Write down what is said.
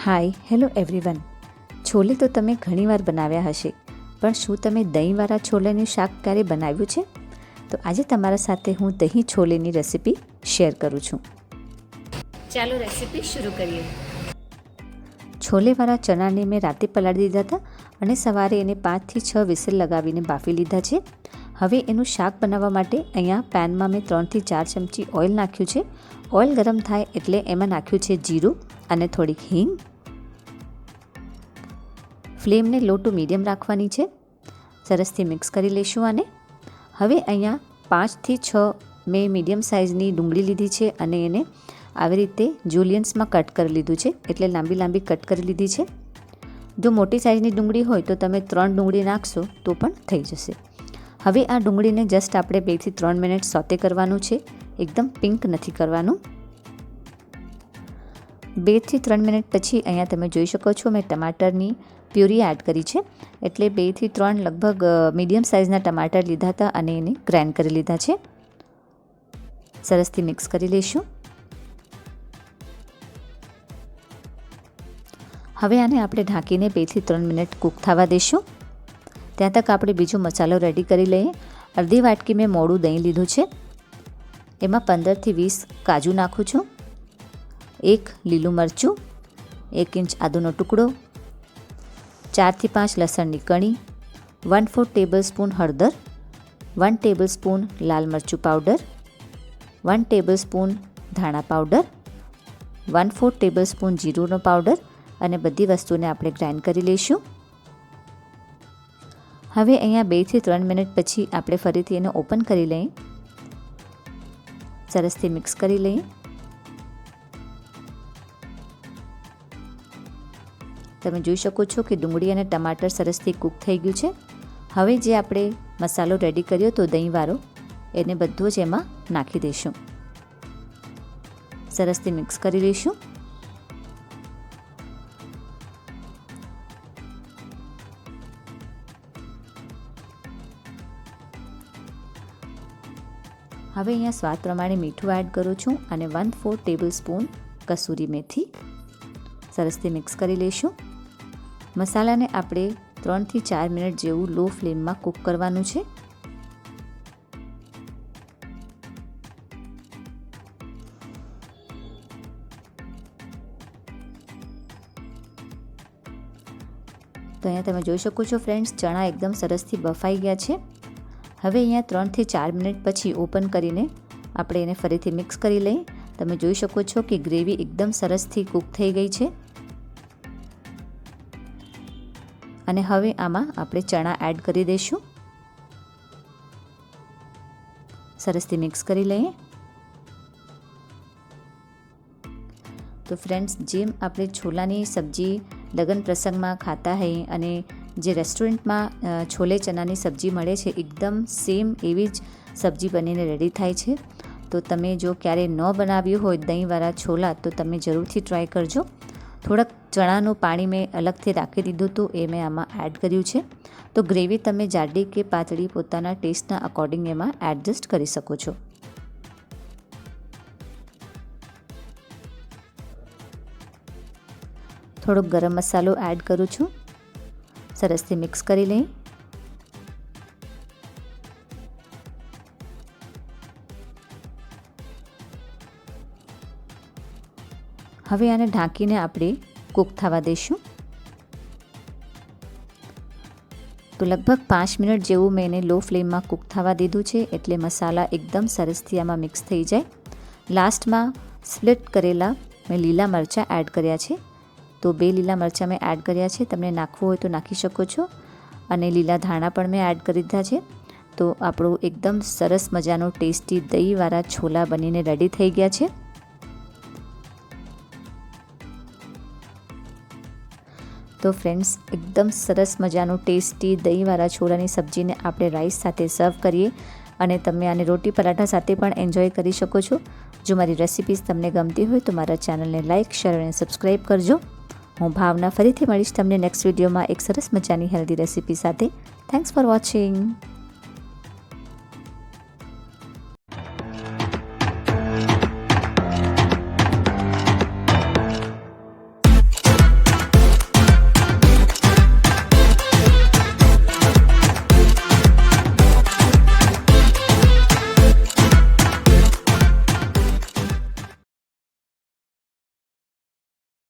Hi hello everyone. Chole તો તમે ઘણીવાર બનાવ્યા હશે, પણ શું તમે દહીંવાળા છોલેનું શાક ક્યારે બનાવ્યું છે? તો આજે તમારા સાથે હું દહીં છોલેની રેસીપી શેર કરું છું. ચાલો રેસીપી શરૂ કરીએ. છોલેવાળા ચણાને મેં રાતે પલાળી દીધા હતા અને સવારે એને 5 થી 6 વિસલ લગાવીને બાફી લીધા છે. હવે એનું શાક બનાવવા માટે અહીંયા પેનમાં મેં 3 થી 4 ચમચી ઓઇલ નાખ્યું છે. ઓઇલ ગરમ થાય એટલે એમાં નાખ્યું છે જીરું અને થોડીક હિંગ. ફ્લેમને લો ટુ મીડિયમ રાખવાની છે. સરસથી મિક્સ કરી લઈશું આને. હવે અહીંયા 5 થી 6 મેં મીડિયમ સાઇઝની ડુંગળી લીધી છે અને એને આવી રીતે જુલિયન્સમાં કટ કરી લીધું છે, એટલે લાંબી લાંબી કટ કરી લીધી છે. જો મોટી સાઇઝની ડુંગળી હોય તો તમે 3 ડુંગળી નાખશો તો પણ થઈ જશે. હવે આ ડુંગળીને જસ્ટ આપણે 2 થી 3 મિનિટ સોતે કરવાનું છે, એકદમ પિંક નથી કરવાનું. 2 થી 3 મિનિટ પછી અહીંયા તમે જોઈ શકો છો મેં ટમાટરની પ્યુરી એડ કરી છે, એટલે 2 થી 3 લગભગ મીડિયમ સાઇઝના ટમાટર લીધા હતા અને એને ગ્રાઇન્ડ કરી લીધા છે. સરસથી મિક્સ કરી લઈશું. હવે આને આપણે ઢાંકીને 2 થી 3 મિનિટ કૂક થવા દઈશું. ત્યાં તક આપણે બીજો મસાલો રેડી કરી લઈએ. અડધી વાટકી મેં મોડું દહીં લીધું છે, એમાં 15 થી 20 કાજુ નાખું છું, 1 લીલું મરચું, 1 ઇંચ આદુનો ટુકડો, 4 થી 5 લસણની કણી, 1/4 ટેબલસ્પૂન હળદર, 1 ટેબલસ્પૂન લાલ મરચું પાવડર, 1 ટેબલસ્પૂન ધાણા પાવડર, 1/4 ટેબલસ્પૂન જીરુંનો પાવડર અને બધી વસ્તુને આપણે ગ્રાઇન્ડ કરી લઈશું. હવે અહીંયા 2 થી 3 મિનિટ પછી આપણે ફરીથી એને ઓપન કરી લઈએ. સરસથી મિક્સ કરી લઈએ. તમે જોઈ શકો છો કે ડુંગળી અને ટમાટર સરસથી કૂક થઈ ગયું છે. હવે જે આપણે મસાલો રેડી કર્યો તો દહીંવાળો, એને બધો જ એમાં નાખી દઈશું. સરસથી મિક્સ કરી લઈશું. હવે અહીંયા સ્વાદ પ્રમાણે મીઠું એડ કરું છું અને 1/4 ટેબલસ્પૂન કસૂરી મેથી. સરસથી મિક્સ કરી લઈશું. મસાલાને આપણે 3 થી 4 મિનિટ જેવું લો ફ્લેમમાં કૂક કરવાનું છે. તો અહીંયા તમે જોઈ શકો છો ફ્રેન્ડ્સ, ચણા એકદમ સરસથી બફાઈ ગયા છે. હવે અહીંયા 3 થી 4 મિનિટ પછી ઓપન કરીને આપણે એને ફરીથી મિક્સ કરી લઈએ. તમે જોઈ શકો છો કે ગ્રેવી એકદમ સરસથી કૂક થઈ ગઈ છે. અને હવે આમાં આપણે ચણા એડ કરી દઈશું. સરસથી મિક્સ કરી લઈએ. તો ફ્રેન્ડ્સ, જેમ આપણે છોલાની સબ્જી લગ્ન પ્રસંગમાં ખાતા હોઈએ અને જે રેસ્ટોરન્ટમાં છોલે ચનાની સબ્જી મળે છે, એકદમ સેમ એવી જ સબ્જી બનીને રેડી થાય છે. તો તમે જો ક્યારે ન બનાવ્યું હોય દહીંવાળા છોલા, તો તમે જરૂરથી ટ્રાય કરજો. થોડાક ચણાનું પાણી મેં અલગથી રાખી દીધું હતું, એ મેં આમાં એડ કર્યું છે. તો ગ્રેવી તમે જાડી કે પાતળી પોતાના ટેસ્ટના અકોર્ડિંગ એમાં એડજસ્ટ કરી શકો છો. થોડોક ગરમ મસાલો એડ કરું છું. સરસથી મિક્સ કરી લઈએ. હવે આને ઢાંકીને આપણે કૂક થવા દઈશું. તો લગભગ 5 મિનિટ જેવું મેં એને લો ફ્લેમમાં કૂક થવા દીધું છે, એટલે મસાલા એકદમ સરસથી આમાં મિક્સ થઈ જાય. લાસ્ટમાં સ્પ્લિટ કરેલા મેં લીલા મરચાં એડ કર્યા છે. તો 2 લીલા મરચાં મેં એડ કર્યા છે, તમને નાખવું હોય તો નાખી શકો છો. અને લીલા ધાણા પણ મેં એડ કરી દીધા છે. તો આપણું એકદમ સરસ મજાનો ટેસ્ટી દહીંવાળા છોલા બનીને રેડી થઈ ગયા છે. તો ફ્રેન્ડ્સ, એકદમ સરસ મજાનું ટેસ્ટી દહીંવાળા છોલાની સબ્જીને આપણે રાઈસ સાથે સર્વ કરીએ અને તમે આને રોટી પરાઠા સાથે પણ એન્જોય કરી શકો છો. જો મારી રેસિપીઝ તમને ગમતી હોય તો મારા ચેનલને લાઇક, શેર અને સબસ્ક્રાઈબ કરજો. હું ભાવના ફરીથી મળીશ તમને નેક્સ્ટ વિડીયોમાં એક સરસ મજાની હેલ્ધી રેસિપી સાથે. Thanks for watching.